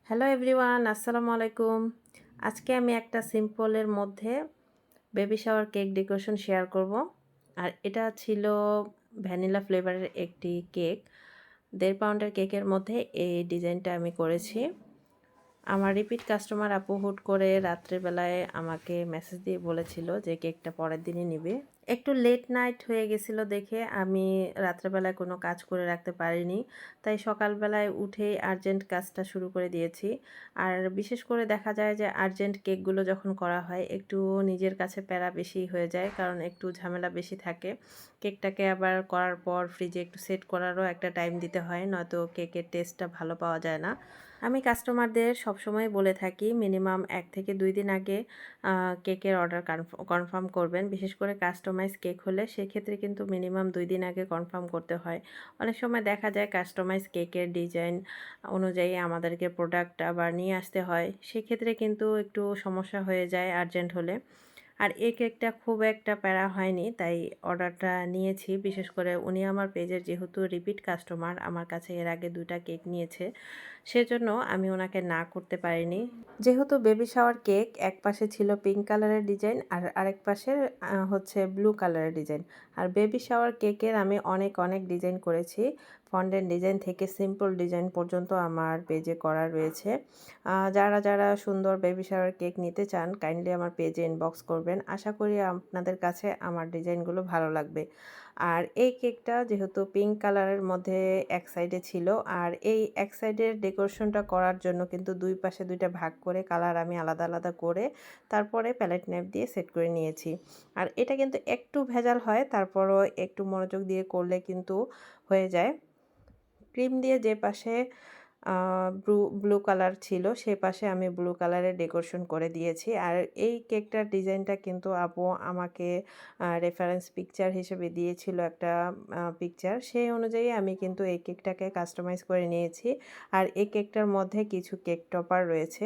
Hello everyone, আসসালামু আলাইকুম। আজকে আমি একটা সিম্পলের মধ্যে baby shower cake decoration share করব। আর এটা ছিল ভ্যানিলা ফ্লেভারের একটি কেক। 1.5 পাউন্ডের কেকের মধ্যে এই ডিজাইনটা আমি করেছি। আমার রিপিট কাস্টমার আপু হুট করে রাত্রের বেলায় আমাকে মেসেজ দিয়ে বলেছিল যে কেকটা পরের দিনই নিবে। একটু লেট নাইট হয়ে গেছিল দেখে আমি রাত্রেবেলায় কোনো কাজ করে রাখতে পারিনি, তাই সকালবেলায় উঠেই আর্জেন্ট কাজটা শুরু করে দিয়েছি। আর বিশেষ করে দেখা যায় যে আর্জেন্ট কেকগুলো যখন করা হয় একটু নিজের কাছে প্যারা বেশি হয়ে যায়, কারণ একটু ঝামেলা বেশি থাকে। কেকটাকে আবার করার পর ফ্রিজে একটু সেট করারও একটা টাইম দিতে হয়, নয়তো কেকের টেস্টটা ভালো পাওয়া যায় না। আমি কাস্টমারদের সবসময় বলে থাকি মিনিমাম 1 থেকে 2 দিন আগে কেকের অর্ডার কনফার্ম করবেন। বিশেষ করে কাস্টমাইজ কেক হলে সেক্ষেত্রে কিন্তু মিনিমাম 2 দিন আগে কনফার্ম করতে হয়। অনেক সময় দেখা যায় কাস্টমাইজ কেকের ডিজাইন অনুযায়ী আমাদেরকে প্রোডাক্ট আবার নিয়ে আসতে হয়, সেক্ষেত্রে কিন্তু একটু সমস্যা হয়ে যায় আর্জেন্ট হলে। আর এই কেকটা খুব একটা প্যারা হয়নি, তাই অর্ডারটা নিয়েছি। বিশেষ করে উনি আমার পেজের যেহেতু রিপিট কাস্টমার, আমার কাছে এর আগে 2টা কেক নিয়েছে, সেজন্য আমি ওনাকে না করতে পারিনি। যেহেতু বেবি শাওয়ার কেক, এক পাশে ছিল পিঙ্ক কালারের ডিজাইন আর আরেক পাশে হচ্ছে ব্লু কালারের ডিজাইন। আর বেবি শাওয়ার কেকের আমি অনেক অনেক ডিজাইন করেছি। ফন্ডেন্ট ডিজাইন থেকে সিম্পল ডিজাইন পর্যন্ত আমার পেজে করা রয়েছে। যারা যারা সুন্দর বেবি শাওয়ার কেক নিতে চান কাইন্ডলি আমার পেজে ইনবক্স করবেন। আশা করি আপনাদের কাছে আমার ডিজাইনগুলো ভালো লাগবে। আর এই কেকটা যেহেতু পিঙ্ক কালারের মধ্যে এক সাইডে ছিল, আর এই এক সাইডের ডেকোরেশনটা করার জন্য কিন্তু দুই পাশে দুইটা ভাগ করে কালার আমি আলাদা আলাদা করে তারপরে প্যালেট নাইফ দিয়ে সেট করে নিয়েছি। আর এটা কিন্তু একটু ভেজাল হয়, তারপরও একটু মনোযোগ দিয়ে করলে কিন্তু হয়ে যায়। ক্রিম দিয়ে যে পাশে ব্লু কালার ছিল সে পাশে আমি ব্লু কালারের ডেকোরেশন করে দিয়েছি। আর এই কেকটার ডিজাইনটা কিন্তু আপু আমাকে রেফারেন্স পিকচার হিসেবে দিয়েছিল একটা পিকচার, সেই অনুযায়ী আমি কিন্তু এই কেকটাকে কাস্টমাইজ করে নিয়েছি। আর এই কেকটার মধ্যে কিছু কেক টপার রয়েছে,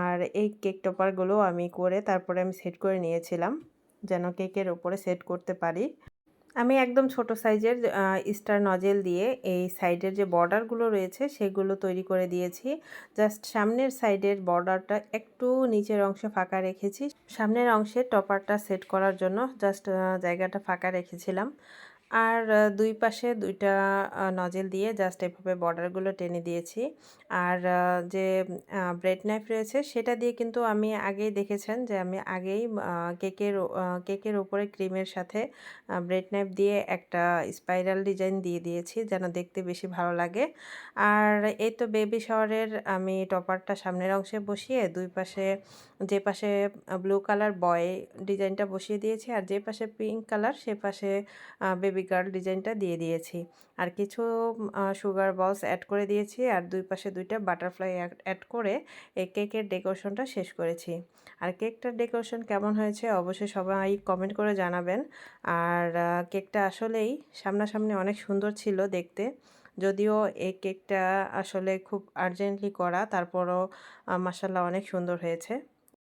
আর এই কেক টপারগুলো আমি করে তারপরে আমি সেট করে নিয়েছিলাম যেন কেকের ওপরে সেট করতে পারি। আমি একদম ছোট সাইজের স্টার নজেল দিয়ে এই সাইডের যে বর্ডারগুলো রয়েছে সেগুলো তৈরি করে দিয়েছি। জাস্ট সামনের সাইডের বর্ডারটা একটু নিচের অংশে ফাঁকা রেখেছি। সামনের অংশে টপারটা সেট করার জন্য জাস্ট জায়গাটা ফাঁকা রেখেছিলাম। আর দুই পাশে দুইটা নজেল দিয়ে জাস্ট এভাবে বর্ডারগুলো টেনে দিয়েছি। আর যে ব্রেড নাইফ রয়েছে সেটা দিয়ে কিন্তু আমি আগেই দেখেছেন যে আমি আগেই কেকের উপরে ক্রিমের সাথে ব্রেড নাইফ দিয়ে একটা স্পাইরাল ডিজাইন দিয়ে দিয়েছি যেন দেখতে বেশি ভালো লাগে। আর এই তো বেবি শাওয়ারের আমি টপারটা সামনের অংশে বসিয়ে দুই পাশে, যে পাশে ব্লু কালার বয় ডিজাইনটা বসিয়ে দিয়েছি আর যে পাশে পিঙ্ক কালার সে পাশে বেবি গার্ল ডিজাইনটা দিয়ে দিয়েছি। আর কিছু সুগার বলস অ্যাড করে দিয়েছি আর দুই পাশে দুইটা বাটারফ্লাই অ্যাড করে এই কেকের ডেকোরেশনটা শেষ করেছি। আর কেকটার ডেকোরেশন কেমন হয়েছে অবশ্যই সবাই কমেন্ট করে জানাবেন। আর কেকটা আসলেই সামনাসামনি অনেক সুন্দর ছিল দেখতে, যদিও এই কেকটা আসলে খুব আর্জেন্টলি করা, তারপরও মাশাআল্লাহ অনেক সুন্দর হয়েছে।